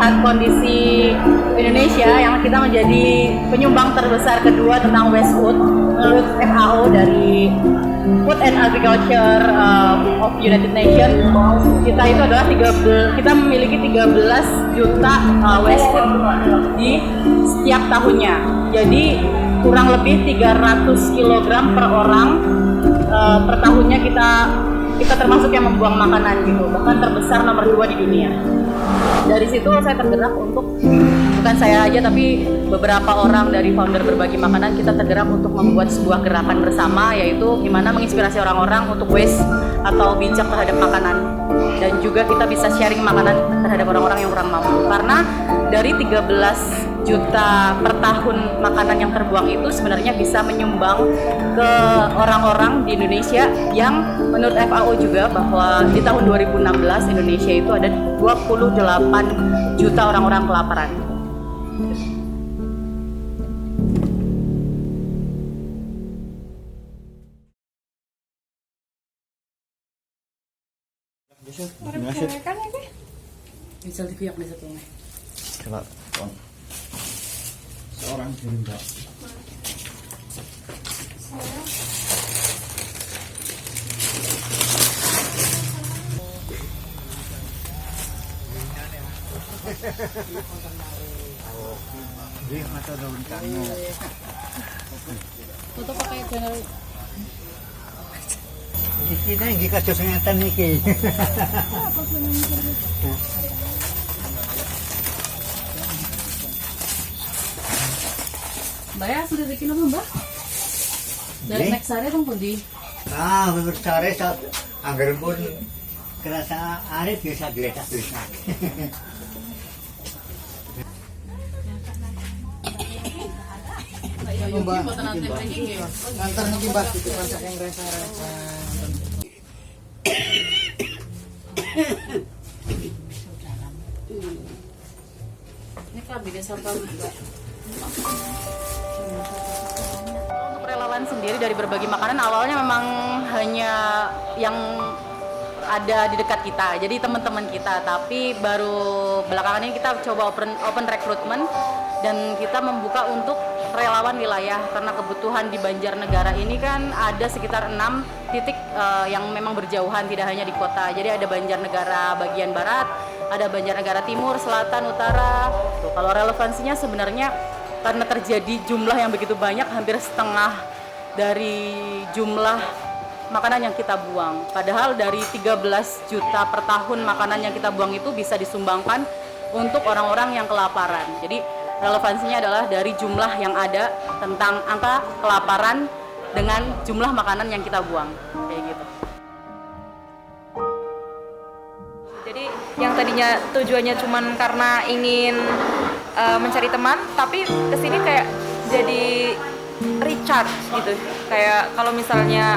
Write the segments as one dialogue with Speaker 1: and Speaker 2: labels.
Speaker 1: melihat kondisi Indonesia yang kita menjadi penyumbang terbesar kedua tentang waste food menurut FAO dari Food and Agriculture of United Nations, kita itu adalah kita memiliki 13 juta waste food di setiap tahunnya. Jadi kurang lebih 300 kg per orang per tahunnya kita termasuk yang membuang makanan gitu, bahkan terbesar nomor 2 di dunia. Dari situ saya tergerak untuk, bukan saya aja tapi beberapa orang dari founder Berbagi Makanan, kita tergerak untuk membuat sebuah gerakan bersama, yaitu gimana menginspirasi orang-orang untuk waste atau bijak terhadap makanan, dan juga kita bisa sharing makanan terhadap orang-orang yang kurang mampu. Karena dari 13 juta per tahun makanan yang terbuang itu sebenarnya bisa menyumbang ke orang-orang di Indonesia, yang menurut FAO juga bahwa di tahun 2016 Indonesia itu ada 28 juta orang-orang kelaparan. Misal TV yang bisa tuh.
Speaker 2: Seorang diri enggak. Dia mata daun kamu.
Speaker 1: Foto pakai channel.
Speaker 2: Di sini nggih kados ngeten iki.
Speaker 1: Mbak ya sudah bikin apa Mbak? Dari nek sare tong pundi?
Speaker 2: Menurut sare saat anggar pun kerasa arif biasa geletak-geletak.
Speaker 1: Mbak,
Speaker 2: Antar nanti Mbak itu masak yang rasa-rasa.
Speaker 1: Ini kabinnya sampah Mbak. Untuk relawan sendiri dari Berbagi Makanan, awalnya memang hanya yang ada di dekat kita, jadi teman-teman kita. Tapi baru belakangan ini kita coba open recruitment, dan kita membuka untuk relawan wilayah, karena kebutuhan di Banjarnegara ini kan ada sekitar 6 titik yang memang berjauhan, tidak hanya di kota. Jadi ada Banjarnegara bagian barat, ada Banjarnegara timur, selatan, utara. Tuh, kalau relevansinya sebenarnya karena terjadi jumlah yang begitu banyak, hampir setengah dari jumlah makanan yang kita buang. Padahal dari 13 juta per tahun makanan yang kita buang itu bisa disumbangkan untuk orang-orang yang kelaparan. Jadi relevansinya adalah dari jumlah yang ada tentang angka kelaparan dengan jumlah makanan yang kita buang, kayak gitu.
Speaker 3: Jadi yang tadinya tujuannya cuman karena ingin mencari teman, tapi kesini kayak jadi recharge gitu. Kayak kalau misalnya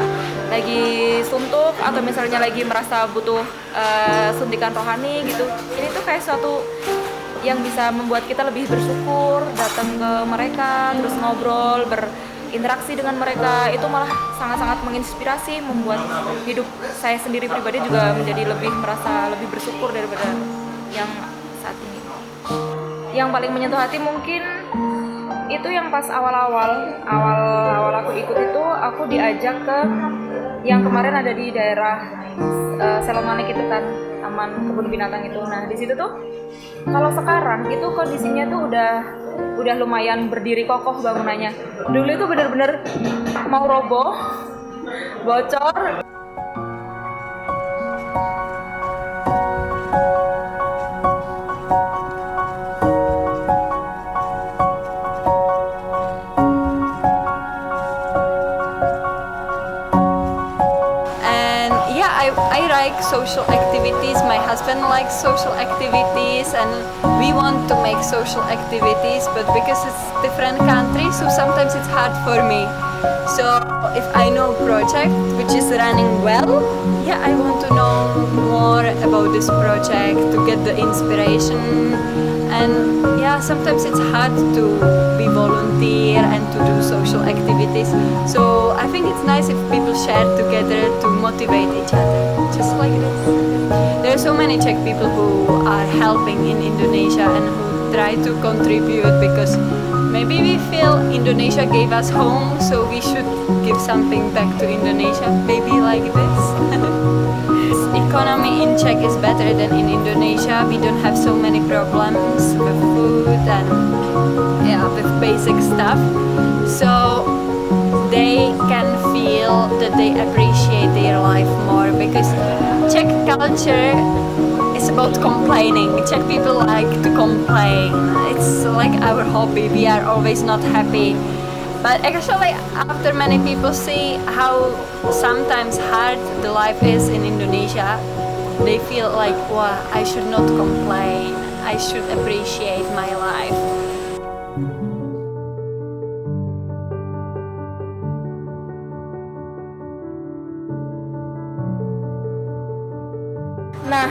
Speaker 3: lagi suntuk atau misalnya lagi merasa butuh suntikan rohani gitu, ini tuh kayak suatu yang bisa membuat kita lebih bersyukur, datang ke mereka, terus ngobrol, berinteraksi dengan mereka. Itu malah sangat-sangat menginspirasi, membuat hidup saya sendiri pribadi juga menjadi merasa lebih bersyukur daripada yang saat ini. Yang paling menyentuh hati mungkin itu yang pas awal aku ikut itu, aku diajak ke yang kemarin ada di daerah Selomanik itu kan, taman kebun binatang itu. Nah di situ tuh kalau sekarang itu kondisinya tuh udah lumayan berdiri kokoh bangunannya. Dulu itu benar-benar mau roboh, bocor.
Speaker 4: I like social activities. My husband likes social activities, and we want to make social activities, but because it's different countries, so sometimes it's hard for me. So if I know a project which is running well, yeah, I want to know more about this project to get the inspiration And yeah, sometimes it's hard to be volunteer and to do social activities. So I think it's nice if people share together to motivate each other, just like this. There are so many Czech people who are helping in Indonesia and who try to contribute because maybe we feel Indonesia gave us home, so we should give something back to Indonesia, maybe like this. Economy in Czech is better than in Indonesia. We don't have so many problems with food and yeah, with basic stuff. So they can feel that they appreciate their life more because Czech culture is about complaining. Czech people like to complain. It's like our hobby. We are always not happy. But actually, after many people see how sometimes hard the life is in Indonesia, they feel like, wow, I should not complain. I should appreciate my life.
Speaker 3: Nah,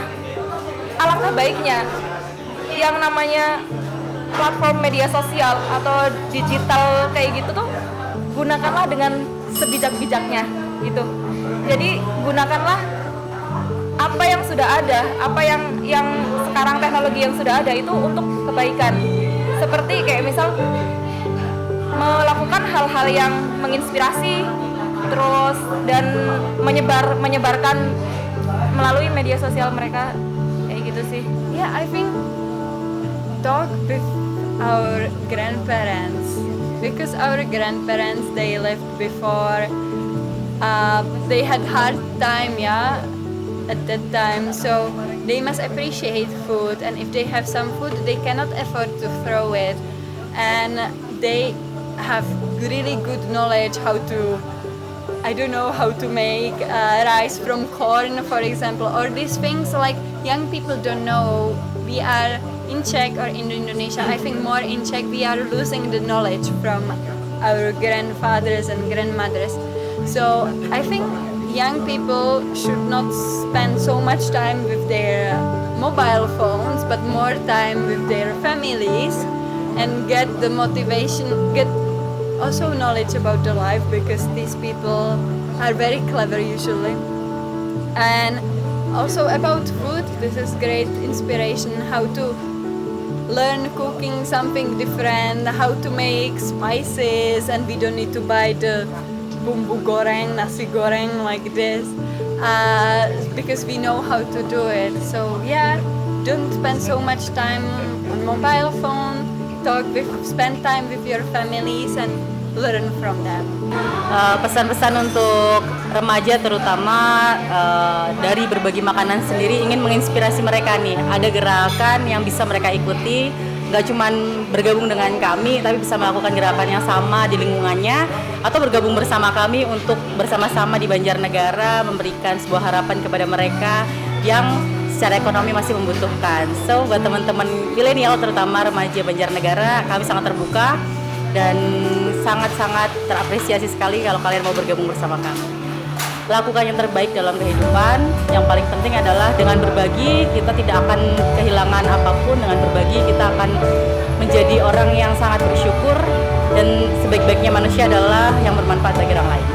Speaker 3: alangkah baiknya yang namanya platform media sosial atau digital kayak gitu tuh gunakanlah dengan sebijak-bijaknya gitu. Jadi gunakanlah apa yang sudah ada, apa yang sekarang teknologi yang sudah ada itu untuk kebaikan. Seperti kayak misal melakukan hal-hal yang menginspirasi terus dan menyebarkan melalui media sosial mereka kayak gitu sih.
Speaker 4: Yeah, I think talk with our grandparents because our grandparents they lived before they had hard time at that time, so they must appreciate food, and if they have some food they cannot afford to throw it, and they have really good knowledge how to, I don't know, how to make rice from corn, for example, or these things like young people don't know. We are in Czech or in Indonesia, I think more in Czech, we are losing the knowledge from our grandfathers and grandmothers. So I think young people should not spend so much time with their mobile phones, but more time with their families and get the motivation, get also knowledge about the life because these people are very clever usually. And also about food, this is great inspiration how to learn cooking something different, how to make spices, and we don't need to buy the bumbu goreng, nasi goreng like this because we know how to do it. So yeah, don't spend so much time on mobile phone, spend time with your families and learn from them.
Speaker 1: Pesan-pesan untuk remaja terutama dari berbagi makanan sendiri ingin menginspirasi mereka nih. Ada gerakan yang bisa mereka ikuti, nggak cuman bergabung dengan kami, tapi bisa melakukan gerakan yang sama di lingkungannya atau bergabung bersama kami untuk bersama-sama di Banjarnegara memberikan sebuah harapan kepada mereka yang secara ekonomi masih membutuhkan. So buat teman-teman milenial terutama remaja Banjarnegara, kami sangat terbuka dan sangat-sangat terapresiasi sekali kalau kalian mau bergabung bersama kami. Lakukan yang terbaik dalam kehidupan. Yang paling penting adalah dengan berbagi kita tidak akan kehilangan apapun. Dengan berbagi kita akan menjadi orang yang sangat bersyukur dan sebaik-baiknya manusia adalah yang bermanfaat bagi orang lain.